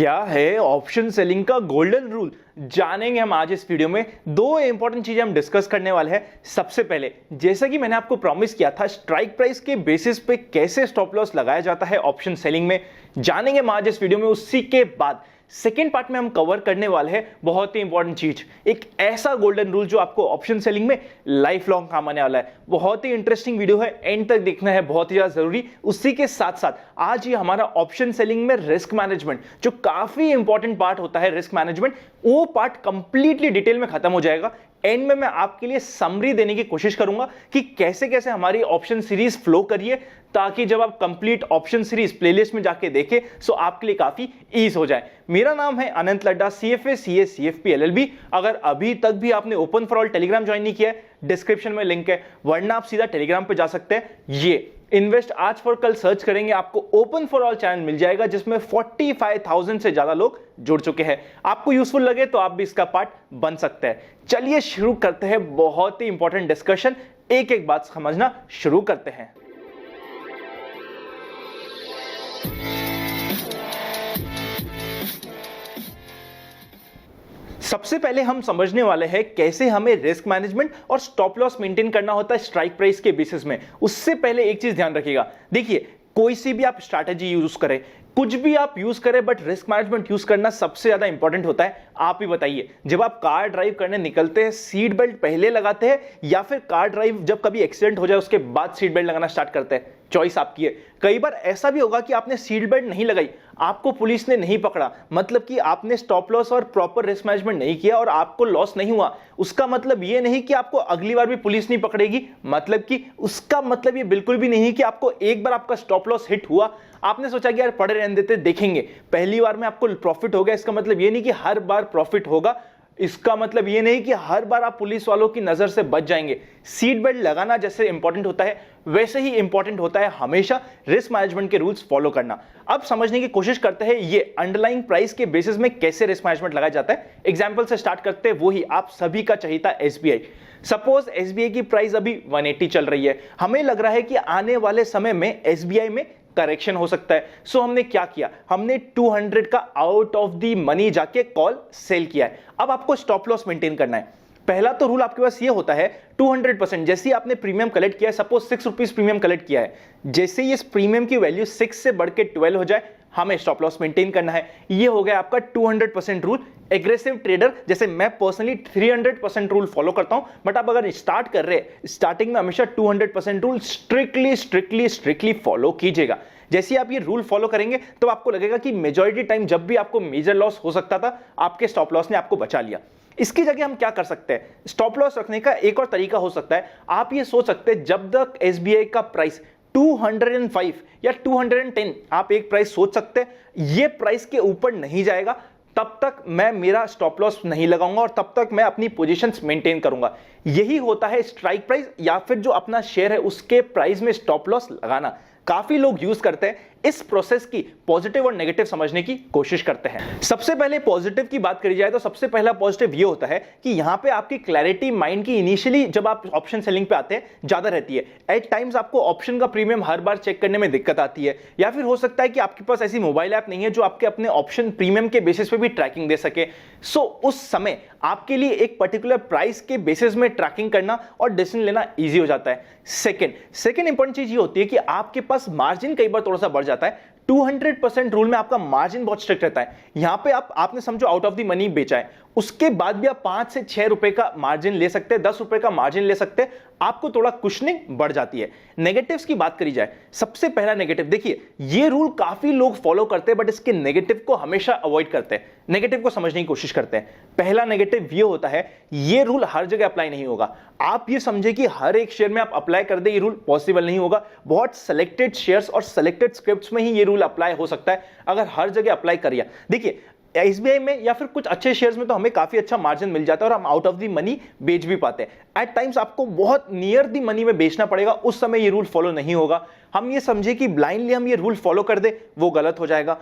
क्या है option selling का गोल्डन रूल, जानेंगे हम आज इस वीडियो में। दो इंपॉर्टेंट चीजें हम डिस्कस करने वाले हैं। सबसे पहले, जैसा कि मैंने आपको प्रॉमिस किया था, स्ट्राइक प्राइस के बेसिस पे कैसे स्टॉप लॉस लगाया जाता है ऑप्शन सेलिंग में, जानेंगे हम आज इस वीडियो में। उसी के बाद सेकेंड पार्ट में हम कवर करने वाले हैं बहुत ही इंपॉर्टेंट चीज, एक ऐसा गोल्डन रूल जो आपको ऑप्शन सेलिंग में लाइफ लॉन्ग काम आने वाला है। बहुत ही इंटरेस्टिंग वीडियो है, एंड तक देखना है, बहुत ही ज्यादा जरूरी। उसी के साथ साथ आज ही हमारा ऑप्शन सेलिंग में रिस्क मैनेजमेंट, जो काफी इंपॉर्टेंट पार्ट होता है रिस्क मैनेजमेंट, वो पार्ट कंप्लीटली डिटेल में खत्म हो जाएगा। एंड में मैं आपके लिए समरी देने की कोशिश करूंगा कि कैसे कैसे हमारी ऑप्शन सीरीज फ्लो करिए, ताकि जब आप कंप्लीट ऑप्शन सीरीज प्लेलिस्ट में जाके देखें तो आपके लिए काफी ईज हो जाए। मेरा नाम है अनंत Ladda, CFA CA CFP LLB। अगर अभी तक भी आपने open for all Telegram join नहीं किया है, डिस्क्रिप्शन में लिंक है, वरना आप सीधा टेलीग्राम पे जा सकते हैं। ये इन्वेस्ट आज फॉर कल सर्च करेंगे, आपको ओपन फॉर ऑल चैनल मिल जाएगा, जिसमें 45,000 से ज्यादा लोग जुड़ चुके हैं। आपको यूजफुल लगे तो आप भी इसका पार्ट बन सकते हैं। चलिए शुरू करते हैं बहुत ही इंपॉर्टेंट डिस्कशन, एक एक बात समझना शुरू करते हैं। सबसे पहले हम समझने वाले हैं कैसे हमें रिस्क मैनेजमेंट और स्टॉप लॉस मेंटेन करना होता है स्ट्राइक प्राइस के बेसिस में। उससे पहले एक चीज ध्यान रखिएगा, देखिए कोई सी भी आप स्ट्रैटेजी यूज करें, कुछ भी आप यूज करें, बट रिस्क मैनेजमेंट यूज करना सबसे ज्यादा इंपॉर्टेंट होता है। आप ही बताइए, जब आप कार ड्राइव करने निकलते हैं, सीट बेल्ट पहले लगाते हैं या फिर कार ड्राइव जब कभी एक्सीडेंट हो जाए उसके बाद सीट बेल्ट लगाना स्टार्ट करते हैं? चॉइस आपकी है। कई बार ऐसा भी होगा कि आपने सीट बेल्ट नहीं लगाई, आपको पुलिस ने नहीं पकड़ा, मतलब कि आपने स्टॉप लॉस और प्रॉपर रिस्क मैनेजमेंट नहीं किया और आपको लॉस नहीं हुआ। उसका मतलब ये नहीं कि आपको अगली बार भी पुलिस नहीं पकड़ेगी, मतलब कि उसका मतलब ये बिल्कुल भी नहीं कि आपको एक बार आपका स्टॉप लॉस हिट हुआ, आपने सोचा कि यार पड़े रहने देते देखेंगे, पहली बार में आपको प्रॉफिट हो गया। इसका मतलब ये नहीं कि हर बार प्रॉफिट होगा, इसका मतलब ये नहीं कि हर बार आप पुलिस वालों की नजर से बच जाएंगे। सीट बेल्ट लगाना जैसे इंपॉर्टेंट होता है, वैसे ही इंपॉर्टेंट होता है हमेशा रिस्क मैनेजमेंट के रूल्स फॉलो करना। अब समझने की कोशिश करते हैं ये अंडरलाइंग प्राइस के बेसिस में कैसे रिस्क मैनेजमेंट लगाया जाता है। एग्जांपल से स्टार्ट करते हैं, वही आप सभी का चहेता SBI। सपोज SBI की प्राइस अभी 180 चल रही है, हमें लग रहा है कि आने वाले समय में SBI में करेक्शन हो सकता है। सो हमने क्या किया, हमने 200 का आउट ऑफ द मनी जाके कॉल सेल किया है। अब आपको स्टॉप लॉस मेंटेन करना है। पहला तो रूल आपके पास ये होता है, 200% जैसे ही आपने प्रीमियम कलेक्ट किया है, सपोज 6 रुपीज प्रीमियम कलेक्ट किया है, जैसे ही इस प्रीमियम की वैल्यू 6 से बढ़ के 12 हो जाए, हमें स्टॉप लॉस मेंटेन करना है। ये हो गया आपका 200% रूल। एग्रेसिव ट्रेडर जैसे मैं पर्सनली 300% रूल फॉलो करता हूं, बट आप अगर स्टार्ट कर रहे हैं, स्टार्टिंग में हमेशा 200% रूल स्ट्रिक्टली फॉलो कीजिएगा। जैसे आप ये रूल फॉलो करेंगे तो आपको लगेगा कि मेजॉरिटी टाइम जब भी आपको मेजर लॉस हो सकता था, आपके स्टॉप लॉस ने आपको बचा लिया। इसकी जगह हम क्या कर सकते हैं, स्टॉप लॉस रखने का एक और तरीका हो सकता है। आप ये सोच सकते हैं, जब तक SBI का प्राइस 205 या 210, आप एक प्राइस सोच सकते हैं, ये प्राइस के ऊपर नहीं जाएगा, तब तक मैं मेरा स्टॉप लॉस नहीं लगाऊंगा और तब तक मैं अपनी पोजीशंस मेंटेन करूंगा। यही होता है स्ट्राइक प्राइस या फिर जो अपना शेयर है उसके प्राइस में स्टॉप लॉस लगाना। काफी लोग यूज करते हैं, इस प्रोसेस की पॉजिटिव और नेगेटिव समझने की कोशिश करते हैं। सबसे पहले पॉजिटिव की बात करी जाए तो सबसे पहला पॉजिटिव ये होता है कि यहां पे आपकी क्लैरिटी माइंड की इनिशियली जब आप ऑप्शन सेलिंग पे आते हैं ज्यादा रहती है। एट टाइम्स आपको ऑप्शन का प्रीमियम हर बार चेक करने में दिक्कत आती है, या फिर हो सकता है कि आपके पास ऐसी मोबाइल ऐप नहीं है जो आपके अपने ऑप्शन प्रीमियम के बेसिस पे भी ट्रैकिंग दे सके। सो उस समय आपके लिए एक पर्टिकुलर प्राइस के बेसिस में ट्रैकिंग करना और डिसीजन लेना ईजी हो जाता है। सेकेंड इंपॉर्टेंट चीज ये होती है कि आपके पास मार्जिन कई बार थोड़ा सा बढ़ जाता है। 200% रूल में आपका मार्जिन बहुत स्ट्रिक्ट रहता है। यहां पे आपने समझो आउट ऑफ द मनी बेचा है, उसके बाद भी आप 5 से 6 रुपए का मार्जिन ले सकते हैं, 10 रुपए का मार्जिन ले सकते हैं, आपको थोड़ा कुशनिंग बढ़ जाती है। नेगेटिव्स की बात करी जाए, सबसे पहला नेगेटिव, देखिए ये रूल काफी लोग फॉलो करते हैं बट इसके नेगेटिव को हमेशा अवॉइड करते हैं, नेगेटिव को समझने की कोशिश करते हैं। पहला नेगेटिव ये होता है, ये रूल हर जगह अप्लाई नहीं होगा। आप ये समझे कि हर एक शेयर में आप अप्लाई कर दे, ये रूल पॉसिबल नहीं होगा। बहुत सिलेक्टेड शेयर्स और सिलेक्टेड स्क्रिप्ट्स में ही ये रूल अप्लाई हो सकता है। अगर हर जगह अप्लाई करिए, देखिए SBI में या फिर कुछ अच्छे शेयर्स में तो हमें काफी अच्छा मार्जिन मिल जाता है और हम आउट ऑफ द मनी बेच भी पाते हैं। एट टाइम्स आपको बहुत नियर द मनी में बेचना पड़ेगा, उस समय ये रूल फॉलो नहीं होगा। हम ये समझे कि ब्लाइंडली हम ये रूल फॉलो कर दे, वो गलत हो जाएगा।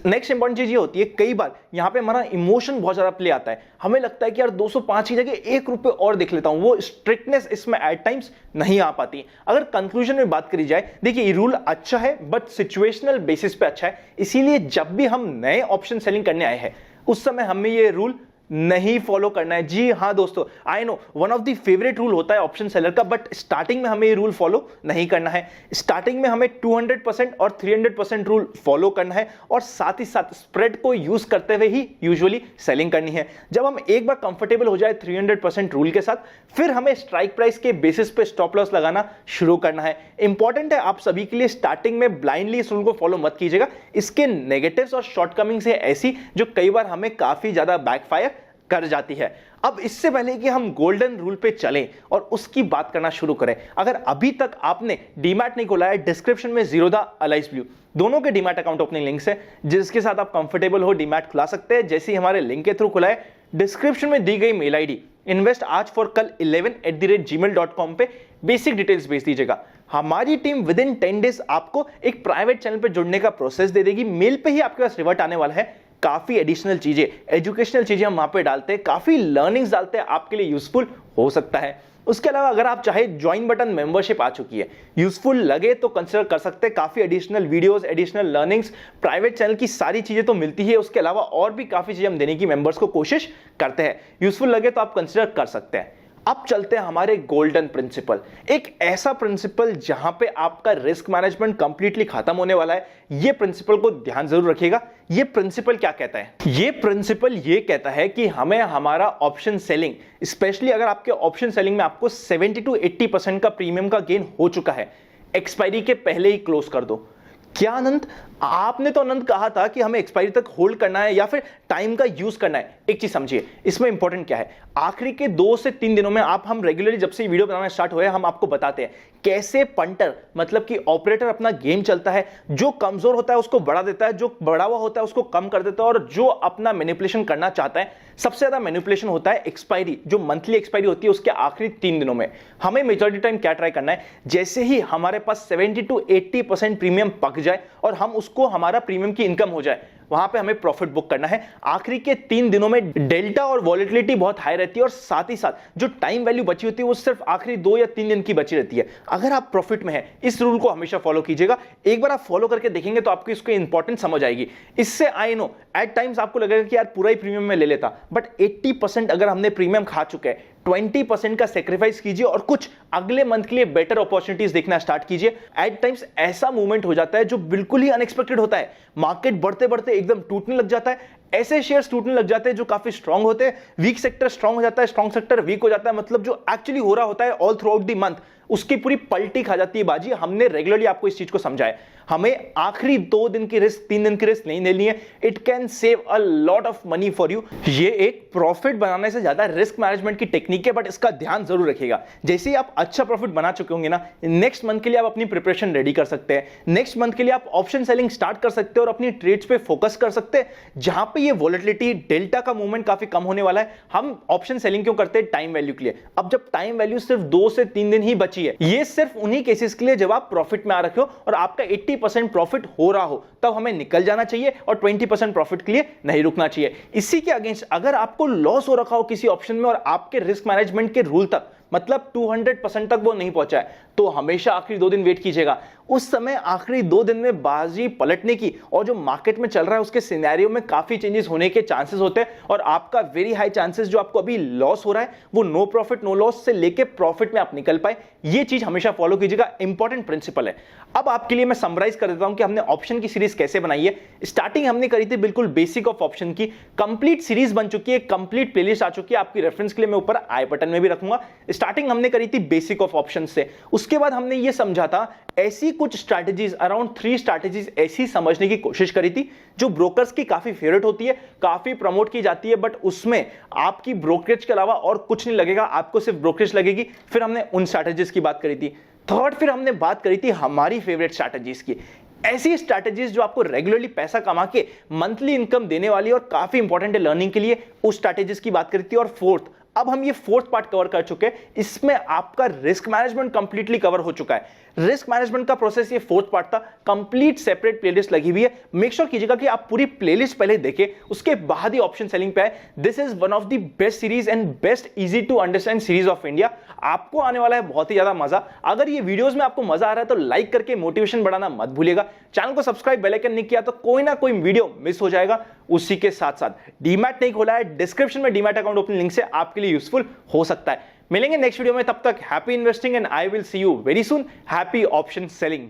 नेक्स्ट इंपॉर्टेंट चीज ये होती है, कई बार यहां पे हमारा इमोशन बहुत ज्यादा प्ले आता है। हमें लगता है कि यार 205 की जगह 1 रुपए और देख लेता हूं, वो स्ट्रिक्टनेस इसमें एट टाइम्स नहीं आ पाती। अगर कंक्लूजन में बात करी जाए, देखिए ये रूल अच्छा है बट सिचुएशनल बेसिस पे अच्छा है, इसीलिए जब भी हम नए ऑप्शन सेलिंग करने आए हैं उस समय हमें ये रूल नहीं फॉलो करना है। जी हां दोस्तों, I know one of the favourite rule होता है ऑप्शन सेलर का, बट स्टार्टिंग में हमें ये रूल फॉलो नहीं करना है। स्टार्टिंग में हमें 200% और 300% रूल फॉलो करना है और साथ ही साथ स्प्रेड को यूज करते हुए ही यूजुअली सेलिंग करनी है। जब हम एक बार कंफर्टेबल हो जाए 300% रूल के साथ, फिर हमें स्ट्राइक प्राइस के बेसिस पे स्टॉप लॉस लगाना शुरू करना है। इंपॉर्टेंट है आप सभी के लिए, स्टार्टिंग में ब्लाइंडली इस रूल को फॉलो मत कीजिएगा। इसके नेगेटिव्स और शॉर्टकमिंग्स है ऐसी जो कई बार हमें काफी ज्यादा बैकफायर कर जाती है। अब इससे पहले कि हम गोल्डन रूल पे चलें और उसकी बात करना शुरू करें, अगर अभी तक आपने डीमैट नहीं खोला है, डिस्क्रिप्शन में जीरोधा अलाइस ब्लू दोनों के डीमैट अकाउंट ओपनिंग लिंक्स है, जिसके साथ आप कंफर्टेबल हो डीमैट खुला सकते हैं। जैसे ही हमारे लिंक के थ्रू खुला है, डिस्क्रिप्शन में दी गई मेल आईडी investajforkal11@gmail.com पे बेसिक डिटेल्स भेज दीजिएगा। हमारी टीम विद इन 10 डेज आपको एक प्राइवेट चैनल पे जुड़ने का प्रोसेस दे देगी। मेल पे ही आपके पास रिवर्ट आने वाला है। काफी एडिशनल चीजें, एजुकेशनल चीजें हम वहां पे डालते हैं, काफी लर्निंग्स डालते हैं, आपके लिए यूजफुल हो सकता है। उसके अलावा अगर आप चाहे ज्वाइन बटन मेंबरशिप आ चुकी है, यूजफुल लगे तो कंसीडर कर सकते हैं। काफी additional videos, additional learnings, private channel की सारी चीजें तो मिलती है। उसके अलावा और भी काफी चीजें हम देने की मेंबर्स को कोशिश करते हैं। यूजफुल लगे तो आप कंसीडर कर सकते हैं। अब चलते हैं हमारे गोल्डन प्रिंसिपल, एक ऐसा प्रिंसिपल जहां पे आपका रिस्क मैनेजमेंट कंप्लीटली खत्म होने वाला है। ये प्रिंसिपल को ध्यान जरूर रखिएगा। ये प्रिंसिपल क्या कहता है? ये प्रिंसिपल ये कहता है कि हमें हमारा ऑप्शन सेलिंग, स्पेशली अगर आपके ऑप्शन सेलिंग में आपको 70 to 80% का प्रीमियम का गेन हो चुका है, एक्सपायरी के पहले ही क्लोज कर दो। क्या अनंत, आपने तो अनंत कहा था कि हमें एक्सपायरी तक होल्ड करना है या फिर टाइम का यूज करना है। एक चीज समझिए, इसमें इंपॉर्टेंट क्या है, आखिरी के 2 से 3 दिनों में हम रेगुलरली जब से वीडियो बनाना स्टार्ट हुए, हम आपको बताते हैं कैसे पंटर मतलब कि ऑपरेटर अपना गेम चलता है। जो कमजोर होता है उसको बढ़ा देता है, जो बढ़ा हुआ होता है उसको कम कर देता है, और जो अपना मैनिपुलेशन करना चाहता है, सबसे ज्यादा मैनिपुलेशन होता है एक्सपायरी, जो मंथली एक्सपायरी होती है उसके आखिरी 3 दिनों में। हमें मेजॉरिटी टाइम क्या ट्राई करना है, जैसे ही हमारे पास 70 to 80% प्रीमियम पक जाए और हम उसको हमारा प्रीमियम की इनकम हो जाए, वहां पे हमें प्रॉफिट बुक करना है। आखिरी के 3 दिनों में डेल्टा और वॉलेटिलिटी बहुत हाई रहती है और साथ ही साथ जो टाइम वैल्यू बची होती है वो सिर्फ आखिरी 2 या 3 दिन की बची रहती है। अगर आप प्रॉफिट में हैं, इस रूल को हमेशा फॉलो कीजिएगा। एक बार आप फॉलो करके देखेंगे तो आपको इसको इंपॉर्टेंस समझ आएगी। इससे आई नो एट टाइम्स आपको लगेगा कि यार पूरा ही प्रीमियम में ले लेता, बट 80% अगर हमने प्रीमियम खा चुके हैं, 20% का सेक्रीफाइस कीजिए और कुछ अगले मंथ के लिए बेटर अपॉर्चुनिटीज देखना स्टार्ट कीजिए। एट टाइम्स ऐसा मूवमेंट हो जाता है जो बिल्कुल ही अनएक्सपेक्टेड होता है। मार्केट बढ़ते बढ़ते एकदम टूटने लग जाता है, ऐसे शेयर्स टूटने लग जाते हैं जो काफी स्ट्रांग होते हैं, वीक सेक्टर स्ट्रांग हो जाता है, स्ट्रांग सेक्टर वीक हो जाता है। मतलब जो एक्चुअली हो रहा होता है all through out the month, उसकी पूरी पलटी खा जाती है बाजी। हमने रेगुलरली आपको इस चीज को समझाया, हमें आखिरी 2 दिन की रिस्क, 3 दिन की रिस्क नहीं लेनी है। It can save a lot of money for you. ये एक प्रॉफिट बनाने से ज्यादा रिस्क मैनेजमेंट की टेक्निक है, बट इसका ध्यान जरूर रखिएगा। जैसे ही आप अच्छा प्रॉफिट बना चुके होंगे ना, नेक्स्ट मंथ के लिए आप अपनी प्रिपरेशन रेडी कर सकते हैं। नेक्स्ट मंथ के लिए आप ऑप्शन सेलिंग स्टार्ट कर सकते हैं और अपनी ट्रेड्स पे फोकस कर सकते हैं, जहां पे ये वॉलेटिलिटी, डेल्टा का मूवमेंट काफी कम होने वाला है। हम ऑप्शन सेलिंग क्यों करते हैं? टाइम वैल्यू के लिए। अब जब टाइम वैल्यू सिर्फ 2 से 3 दिन ही बची है, ये सिर्फ उन्हीं केसेस के लिए जब आप प्रॉफिट में आ रखे हो और आपका 80% प्रॉफिट हो रहा हो, तब हमें निकल जाना चाहिए और 20% प्रॉफिट के लिए नहीं रुकना चाहिए। इसी के अगेंस्ट अगर आपको लॉस हो रखा हो किसी ऑप्शन में और आपके रिस्क मैनेजमेंट के रूल तक, मतलब 200% तक वो नहीं पहुंचा है, तो हमेशा आखिरी 2 दिन वेट कीजिएगा। उस समय आखिरी 2 दिन में बाजी पलटने की और जो मार्केट में चल रहा है उसके सिनेरियो में काफी चेंजेस होने के चांसेस होते हैं, और आपका वेरी हाई चांसेस जो आपको अभी लॉस हो रहा है वो नो प्रॉफिट नो लॉस से लेके प्रॉफिट में आप निकल पाए। ये चीज हमेशा फॉलो कीजिएगा, इंपॉर्टेंट प्रिंसिपल है। अब आपके लिए मैं समराइज कर देता हूं कि हमने ऑप्शन की सीरीज कैसे बनाई है। स्टार्टिंग हमने करी थी बिल्कुल बेसिक ऑफ ऑप्शन की, कंप्लीट सीरीज बन चुकी है, कंप्लीट प्लेलिस्ट आ चुकी है, आपकी रेफरेंस के लिए मैं ऊपर आई बटन में भी रखूंगा। स्टार्टिंग हमने करी थी बेसिक ऑफ ऑप्शन से, उसके बाद हमने ये समझा था ऐसी कुछ स्ट्रैटेजीज, अराउंड 3 स्ट्रैटेजीज ऐसी समझने की कोशिश करी थी जो ब्रोकर्स की काफी फेवरेट होती है, काफी प्रमोट की जाती है, बट उसमें आपकी ब्रोकरेज के अलावा और कुछ नहीं लगेगा, आपको सिर्फ ब्रोकरेज लगेगी। फिर हमने उन स्ट्रैटेजीज की बात करी थी। थर्ड, फिर हमने बात करी थी हमारी फेवरेट स्ट्रैटेजीज की, ऐसी स्ट्रैटेजीज जो आपको रेगुलरली पैसा कमा के मंथली इनकम देने वाली और काफी इंपॉर्टेंट है लर्निंग के लिए, उस स्ट्रैटेजीज की बात करी थी। और फोर्थ, अब हम ये फोर्थ पार्ट कवर कर चुके हैं, इसमें आपका रिस्क मैनेजमेंट कंप्लीटली कवर हो चुका है। रिस्क मैनेजमेंट का प्रोसेस ये फोर्थ पार्ट था, कंप्लीट सेपरेट प्लेलिस्ट लगी हुई है। मेक श्योर कीजिएगा कि आप पूरी प्लेलिस्ट पहले देखें, उसके बाद ही ऑप्शन सेलिंग पे आए। This is one of the best series and best easy to understand series of India. आपको आने वाला है बहुत ही ज्यादा मजा। अगर ये वीडियोस में आपको मजा आ रहा है तो लाइक करके मोटिवेशन बढ़ाना मत भूलिएगा। चैनल को सब्सक्राइब, बेल आइकन नहीं किया तो कोई ना कोई वीडियो मिस हो जाएगा। उसी के साथ साथ डीमैट नहीं खोला है, डिस्क्रिप्शन में डीमैट अकाउंट ओपनिंग लिंक से आपके लिए यूजफुल हो सकता है। मिलेंगे नेक्स्ट वीडियो में, तब तक happy investing and I will see you very soon. Happy option selling.